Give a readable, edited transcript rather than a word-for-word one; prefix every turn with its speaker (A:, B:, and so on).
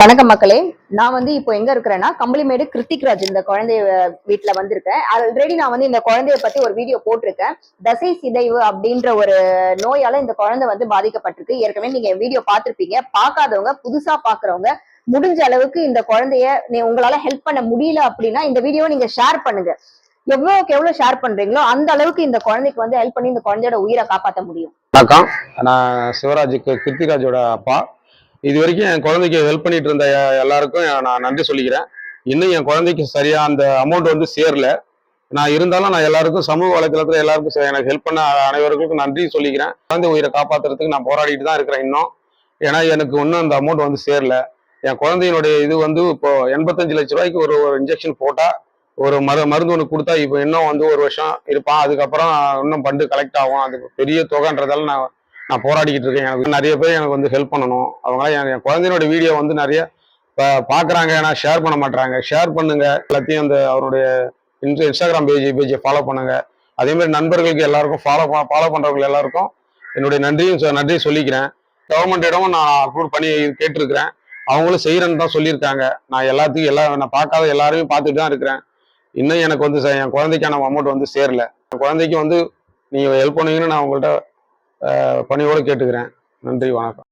A: வணக்கம் மக்களே. நான் இப்போ எங்க இருக்கிறேன்னா கம்பளிமேடு கிருத்திக்ராஜ் இந்த குழந்தைய வீட்டுல வந்திருக்கேன். ஆல்ரெடி நான் இந்த குழந்தைய பத்தி ஒரு வீடியோ போட்டிருக்கேன். தசை சிதைவு அப்படின்ற ஒரு நோயால இந்த குழந்தை பாதிக்கப்பட்டிருக்கு. ஏற்கனவே நீங்க வீடியோ பார்த்திருப்பீங்க. பார்க்காதவங்க, புதுசா பாக்குறவங்க முடிஞ்ச அளவுக்கு இந்த குழந்தைய உங்களால ஹெல்ப் பண்ண முடியல அப்படின்னா இந்த வீடியோவை நீங்க ஷேர் பண்ணுங்க. எவ்வளவுக்கு எவ்வளவு ஷேர் பண்றீங்களோ அந்த அளவுக்கு இந்த குழந்தைக்கு ஹெல்ப் பண்ணி இந்த குழந்தையோட உயிரை காப்பாற்ற முடியும்.
B: வணக்கம், நான் சிவராஜுக்கு கிருத்திராஜோட அப்பா. இது வரைக்கும் என் குழந்தைக்கு ஹெல்ப் பண்ணிட்டு இருந்த எல்லாருக்கும் நான் நன்றி சொல்லிக்கிறேன். இன்னும் என் குழந்தைக்கு சரியா அந்த அமௌண்ட் சேரல. நான் இருந்தாலும் நான் எல்லாருக்கும் சமூக வலைதளத்துல எல்லாருக்கும் எனக்கு ஹெல்ப் பண்ண அனைவருக்கும் நன்றி சொல்லிக்கிறேன். குழந்தை உயிரை காப்பாத்துறதுக்கு நான் போராடிட்டு தான் இருக்கிறேன் இன்னும். ஏன்னா எனக்கு இன்னும் அந்த அமௌண்ட் சேரல. என் குழந்தையினுடைய இது இப்போ 85 லட்ச ரூபாய்க்கு ஒரு இன்ஜெக்ஷன் போட்டா, ஒரு மருந்து ஒன்று கொடுத்தா இப்போ இன்னும் ஒரு வருஷம் இருப்பான். அதுக்கப்புறம் இன்னும் ஃபண்டு கலெக்ட் ஆகும். அது பெரிய தொகைன்றதால நான் போராடிக்கிட்டு இருக்கேன். எனக்கு நிறைய பேர் எனக்கு ஹெல்ப் பண்ணணும். அவங்களாம் என் குழந்தையோட வீடியோ நிறைய பார்க்குறாங்க. ஏன்னா ஷேர் பண்ண மாட்டாங்க. ஷேர் பண்ணுங்க. எல்லாத்தையும் அவருடைய இன்ஸ்டாகிராம் பேஜை ஃபாலோ பண்ணுங்க. அதே மாதிரி நண்பர்களுக்கு எல்லாருக்கும் ஃபாலோ பண்றவங்க எல்லாருக்கும் என்னுடைய நன்றி சொல்லிக்கிறேன். கவர்மெண்ட்டிடமும் நான் அப்ரூவ் பண்ணி கேட்டிருக்கிறேன். அவங்களும் செய்யறேன்னு தான் சொல்லியிருக்காங்க. நான் நான் பார்க்காத எல்லாருமே பார்த்துட்டு தான் இருக்கிறேன். இன்னும் எனக்கு என் குழந்தைக்கான அமௌண்ட் சேரல. என் குழந்தைக்கு நீங்க ஹெல்ப் பண்ணுவீங்கன்னு நான் உங்கள்கிட்ட பணியோடு கேட்டுக்கிறேன். நன்றி, வணக்கம்.